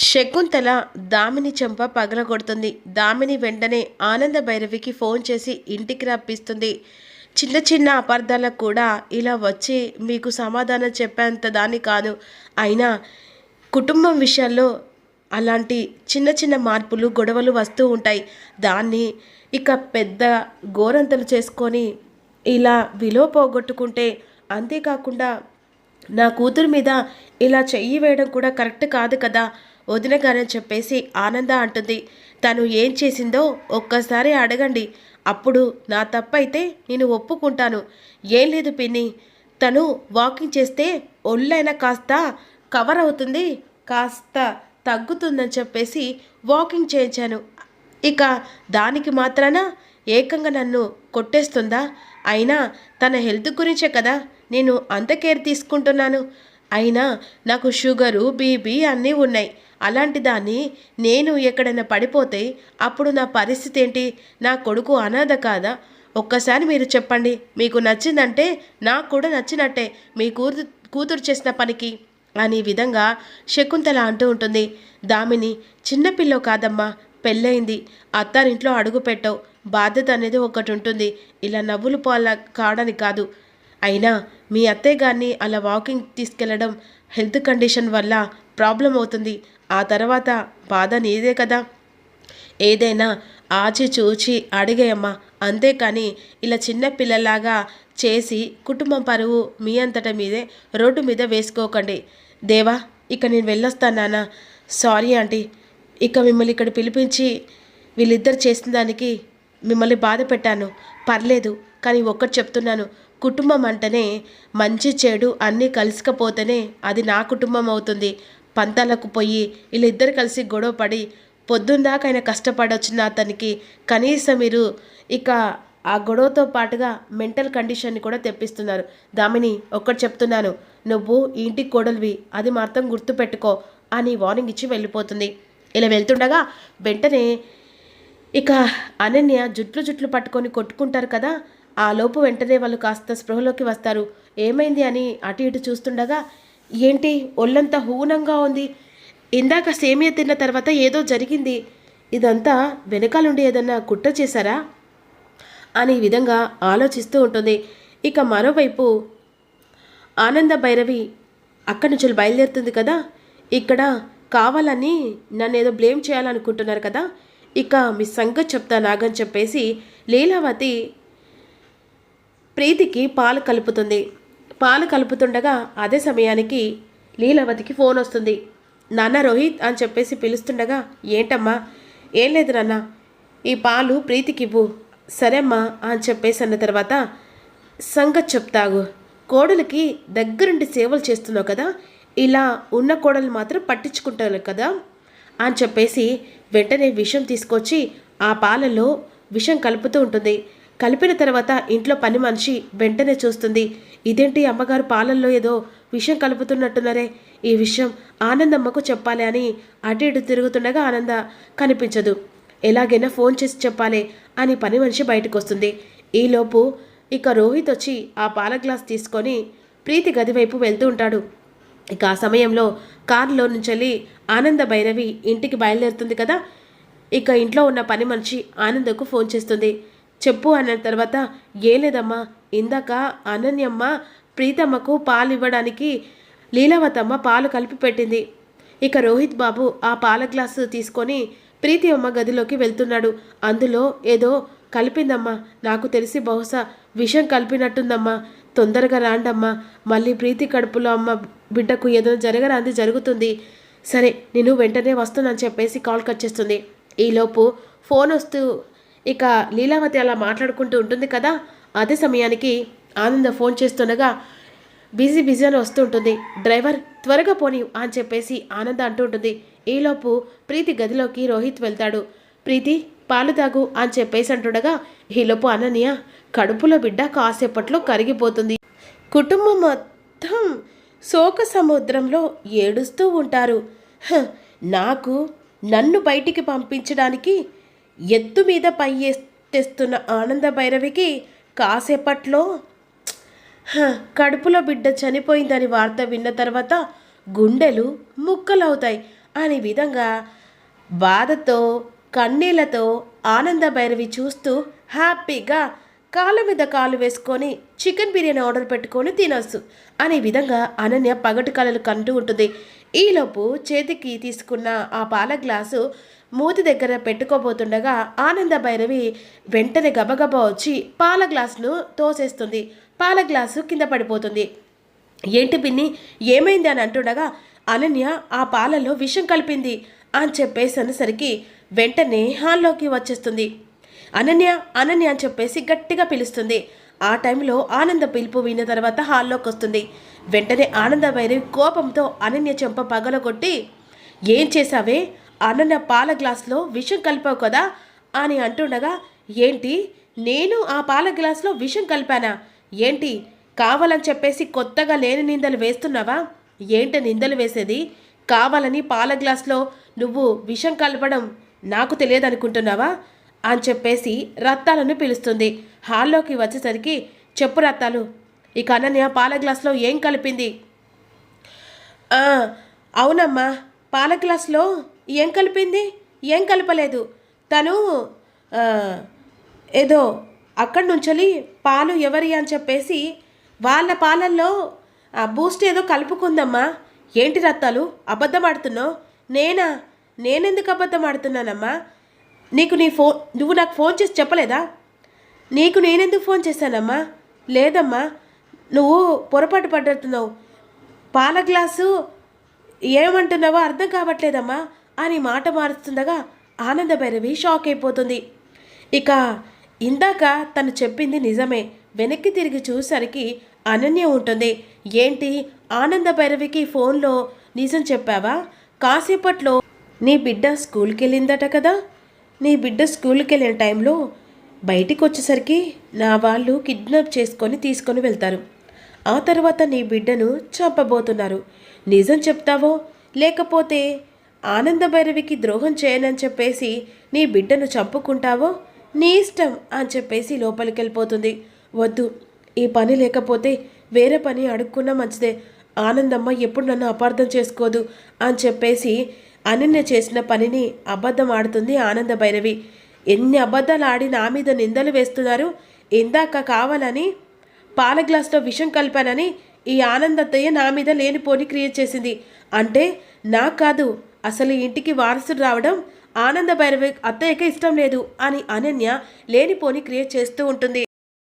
శకుంతల దామిని చెంప పగలగొడుతుంది. దామిని వెంటనే ఆనంద భైరవికి ఫోన్ చేసి ఇంటికి రప్పిస్తుంది. చిన్న చిన్న అపార్థాలకు కూడా ఇలా వచ్చి మీకు సమాధానం చెప్పేంత దాన్ని కాదు. అయినా కుటుంబం విషయాల్లో అలాంటి చిన్న చిన్న మార్పులు గొడవలు వస్తూ ఉంటాయి. దాన్ని ఇక పెద్ద గోరంతలు చేసుకొని ఇలా విలువ పోగొట్టుకుంటే, అంతేకాకుండా నా కూతురు మీద ఇలా చెయ్యి వేయడం కూడా కరెక్ట్ కాదు కదా వదిన గారని చెప్పేసి ఆనంద అంటుంది. తను ఏం చేసిందో ఒక్కసారి అడగండి, అప్పుడు నా తప్పైతే నేను ఒప్పుకుంటాను. ఏం లేదు పిన్ని, తను వాకింగ్ చేస్తే ఒళ్ళైనా కాస్త కవర్ అవుతుంది, కాస్త తగ్గుతుందని చెప్పేసి వాకింగ్ చేయించాను. ఇక దానికి మాత్రాన ఏకంగా నన్ను కొట్టేస్తుందా? అయినా తన హెల్త్ గురించే కదా నేను అంత కేర్ తీసుకుంటున్నాను. అయినా నాకు షుగరు బీపీ అన్నీ ఉన్నాయి. అలాంటి దాన్ని నేను ఎక్కడైనా పడిపోతే అప్పుడు నా పరిస్థితి ఏంటి? నా కొడుకు అనాథ కాదా? ఒక్కసారి మీరు చెప్పండి. మీకు నచ్చిందంటే నాకు కూడా నచ్చినట్టే మీ కూతురు చేసిన పనికి అని విధంగా శకుంతల అంటూ ఉంటుంది. దామిని చిన్నపిల్లో కాదమ్మా, పెళ్ళయింది, అత్తారింట్లో అడుగు పెట్టవు, బాధ్యత అనేది ఒకటి ఉంటుంది. ఇలా నవ్వులు పాల కాడని కాదు. అయినా మీ అత్తయ్య గారిని అలా వాకింగ్ తీసుకెళ్లడం హెల్త్ కండిషన్ వల్ల ప్రాబ్లం అవుతుంది. ఆ తర్వాత బాధ నీదే కదా. ఏదైనా ఆచి చూచి అడిగేయమ్మా, అంతేకాని ఇలా చిన్న పిల్లలాగా చేసి కుటుంబం పరువు మీ అంతట మీదే రోడ్డు మీద వేసుకోకండి. దేవా, ఇక నేను వెళ్ళొస్తాను నాన్న. సారీ ఆంటీ, ఇక మిమ్మల్ని ఇక్కడ పిలిపించి వీళ్ళిద్దరు చేసిన దానికి మిమ్మల్ని బాధ పెట్టాను. పర్లేదు, కానీ ఒక్కటి చెప్తున్నాను, కుటుంబం అంటేనే మంచి చెడు అన్నీ కలిసికపోతేనే అది నా కుటుంబం అవుతుంది. పంతాలకు పోయి వీళ్ళిద్దరు కలిసి గొడవ పడి పొద్దుందాకా ఆయన కష్టపడొచ్చిన అతనికి కనీసం మీరు ఇక ఆ గొడవతో పాటుగా మెంటల్ కండిషన్ని కూడా తెప్పిస్తున్నారు. దామిని, ఒక్కటి చెప్తున్నాను, నువ్వు ఈ ఇంటికి కోడలివి, అది మాత్రం గుర్తుపెట్టుకో అని వార్నింగ్ ఇచ్చి వెళ్ళిపోతుంది. ఇలా వెళ్తుండగా వెంటనే ఇక అనన్య జుట్లు పట్టుకొని కొట్టుకుంటారు కదా. ఆ లోపు వెంటనే వాళ్ళు కాస్త స్పృహలోకి వస్తారు. ఏమైంది అని అటు ఇటు చూస్తుండగా, ఏంటి ఒళ్ళంతా హూనంగా ఉంది, ఇందాక సేమియా తిన్న తర్వాత ఏదో జరిగింది, ఇదంతా వెనకాలండి ఏదన్నా కుట్ర చేశారా అని విధంగా ఆలోచిస్తూ ఉంటుంది. ఇక మరోవైపు ఆనంద భైరవి అక్కడి నుంచి బయలుదేరుతుంది కదా. ఇక్కడ కావాలని నన్ను ఏదో బ్లేమ్ చేయాలనుకుంటున్నారు కదా, ఇక మీ సంగతి చెప్తా నాగని చెప్పేసి లీలావతి ప్రీతికి పాలు కలుపుతుంది. పాలు కలుపుతుండగా అదే సమయానికి లీలావతికి ఫోన్ వస్తుంది. నాన్న రోహిత్ అని చెప్పేసి పిలుస్తుండగా, ఏంటమ్మా? ఏం లేదు నాన్న, ఈ పాలు ప్రీతికి ఇవ్వు. సరే అమ్మా అని చెప్పేసి అన్న తర్వాత, సంగతి చెప్తాగు, కోడలికి దగ్గరుండి సేవలు చేస్తున్నావు కదా, ఇలా ఉన్న కోడలు మాత్రం పట్టించుకుంటాను కదా అని చెప్పేసి వెంటనే విషం తీసుకొచ్చి ఆ పాలలో విషం కలుపుతూ ఉంటుంది. కలిపిన తర్వాత ఇంట్లో పని మనిషి వెంటనే చూస్తుంది. ఇదేంటి అమ్మగారు పాలల్లో ఏదో విషం కలుపుతున్నట్టున్నారే, ఈ విషయం ఆనందమ్మకు చెప్పాలి అని అటు ఇటు తిరుగుతుండగా ఆనంద కనిపించదు. ఎలాగైనా ఫోన్ చేసి చెప్పాలి అని పని మనిషి బయటకు వస్తుంది. ఈలోపు ఇక రోహిత్ వచ్చి ఆ పాల గ్లాస్ తీసుకొని ప్రీతి గది వైపు వెళ్తూ ఉంటాడు. ఇక ఆ సమయంలో కారులో నుంచి ఆనంద భైరవి ఇంటికి బయలుదేరుతుంది కదా. ఇక ఇంట్లో ఉన్న పని మనిషి ఆనందకు ఫోన్ చేస్తుంది. చెప్పు అన్న తర్వాత, ఏ లేదమ్మా, ఇందాక అనన్యమ్మ ప్రీతమ్మకు పాలు ఇవ్వడానికి లీలావతమ్మ పాలు కలిపి పెట్టింది. ఇక రోహిత్ బాబు ఆ పాల గ్లాసు తీసుకొని ప్రీతి అమ్మ గదిలోకి వెళ్తున్నాడు. అందులో ఏదో కలిపిందమ్మా, నాకు తెలిసి బహుశా విషం కలిపినట్టుందమ్మా, తొందరగా రాండమ్మా, మళ్ళీ ప్రీతి కడుపులో అమ్మ బిడ్డకు ఏదో జరగరాంది జరుగుతుంది. సరే నేను వెంటనే వస్తున్నాను చెప్పేసి కాల్ కట్ చేస్తుంది. ఈలోపు ఫోన్ వస్తూ ఇక లీలావతి అలా మాట్లాడుకుంటూ ఉంటుంది కదా. అదే సమయానికి ఆనంద ఫోన్ చేస్తుండగా బిజీ అని వస్తూ ఉంటుంది. డ్రైవర్ త్వరగా పోనీ అని చెప్పేసి ఆనంద అంటూ ఉంటుంది. ఈలోపు ప్రీతి గదిలోకి రోహిత్ వెళ్తాడు. ప్రీతి పాలు తాగు అని చెప్పేసి అంటుండగా ఈలోపు అనన్య కడుపులో బిడ్డ కాసేపట్లో కరిగిపోతుంది. కుటుంబం మొత్తం శోక సముద్రంలో ఏడుస్తూ ఉంటారు. నాకు నన్ను బయటికి పంపించడానికి ఎత్తు మీద పై తెస్తున్న ఆనంద భైరవికి కాసేపట్లో కడుపులో బిడ్డ చనిపోయిందని వార్త విన్న తర్వాత గుండెలు ముక్కలవుతాయి. అనే విధంగా బాధతో కన్నీళ్లతో ఆనంద భైరవి చూస్తూ హ్యాపీగా కాళ్ళ మీద కాలు వేసుకొని చికెన్ బిర్యానీ ఆర్డర్ పెట్టుకొని తినొచ్చు అనే విధంగా అనన్య పగటి కళలు కంటూ ఉంటుంది. ఈలోపు చేతికి తీసుకున్న ఆ పాల గ్లాసు మూతి దగ్గర పెట్టుకోబోతుండగా ఆనంద భైరవి వెంటనే గబగబా వచ్చి పాల గ్లాసును తోసేస్తుంది. పాల గ్లాసు కింద పడిపోతుంది. ఏంటి పిన్ని ఏమైంది అని అంటుండగా అనన్య ఆ పాలలో విషం కలిపింది అని చెప్పేసరికి వెంటనే హాల్లోకి వచ్చేస్తుంది. అనన్య అనన్య అని చెప్పేసి గట్టిగా పిలుస్తుంది. ఆ టైంలో ఆనంద పిలుపు విన్న తర్వాత హాల్లోకి వస్తుంది. వెంటనే ఆనంద భైరవి కోపంతో అనన్య చెంప పగలగొట్టి ఏం చేశావే, అనన్య పాల గ్లాసులో విషం కలిపావు కదా అని అంటుండగా ఏంటి నేను ఆ పాల గ్లాసులో విషం కలిపానా, ఏంటి కావాలని చెప్పేసి కొత్తగా లేని నిందలు వేస్తున్నావా, ఏంటి నిందలు వేసేది, కావాలని పాల గ్లాసులో నువ్వు విషం కలపడం నాకు తెలియదనుకుంటున్నావా అని చెప్పేసి రత్తాలను పిలుస్తుంది. హాల్లోకి వచ్చేసరికి చెప్పు రత్తాలు, ఇక అనన్య పాల గ్లాసులో ఏం కలిపింది. అవునమ్మా, పాల గ్లాసులో ఏం కలిపింది, ఏం కలపలేదు, తను ఏదో అక్కడి నుంచి పాలు ఎవరి అని చెప్పేసి వాళ్ళ పాలల్లో బూస్ట్ ఏదో కలుపుకుందమ్మా. ఏంటి రత్తాలు అబద్ధం ఆడుతున్నావు, నేనెందుకు అబద్ధం ఆడుతున్నానమ్మా, నువ్వు నాకు ఫోన్ చేసి చెప్పలేదా, నీకు నేనెందుకు ఫోన్ చేశానమ్మా, లేదమ్మా నువ్వు పొరపాటు పడుతున్నావు, పాల గ్లాసు ఏమంటున్నావో అర్థం కావట్లేదమ్మా అని మాట మారుస్తుండగా ఆనంద భైరవి షాక్ అయిపోతుంది. ఇక ఇందాక తను చెప్పింది నిజమే, వెనక్కి తిరిగి చూసరికి అనన్య ఉంటుంది. ఏంటి ఆనంద భైరవికి ఫోన్లో నిజం చెప్పావా, కాసేపట్లో నీ బిడ్డ స్కూల్కి వెళ్ళిందట కదా, నీ బిడ్డ స్కూల్కి వెళ్ళిన టైంలో బయటికి వచ్చేసరికి నా వాళ్ళు కిడ్నాప్ చేసుకొని తీసుకొని వెళ్తారు, ఆ తర్వాత నీ బిడ్డను చంపబోతున్నారు, నిజం చెప్తావో లేకపోతే ఆనంద భైరవికి ద్రోహం చేయనని చెప్పేసి నీ బిడ్డను చంపుకుంటావో నీ ఇష్టం అని చెప్పేసి లోపలికి వెళ్ళిపోతుంది. వద్దు, ఈ పని లేకపోతే వేరే పని అడుక్కున్నా మంచిదే, ఆనందమ్మ ఎప్పుడు నన్ను అపార్థం చేసుకోదు అని చెప్పేసి అనన్య చేసిన పనిని అబద్ధం ఆడుతుంది ఆనంద భైరవి. ఎన్ని అబద్ధాలు ఆడి నా మీద నిందలు వేస్తున్నారు, ఇందాక కావాలని పాల గ్లాస్లో విషం కలిపానని ఈ ఆనందత్తయ్య నా మీద లేనిపోని క్రియేట్ చేసింది, అంటే నాకు కాదు అసలు ఇంటికి వారసుడు రావడం ఆనంద భైరవి అత్తయ్యకే ఇష్టం లేదు అని అనన్య లేనిపోని క్రియేట్ చేస్తూ ఉంటుంది.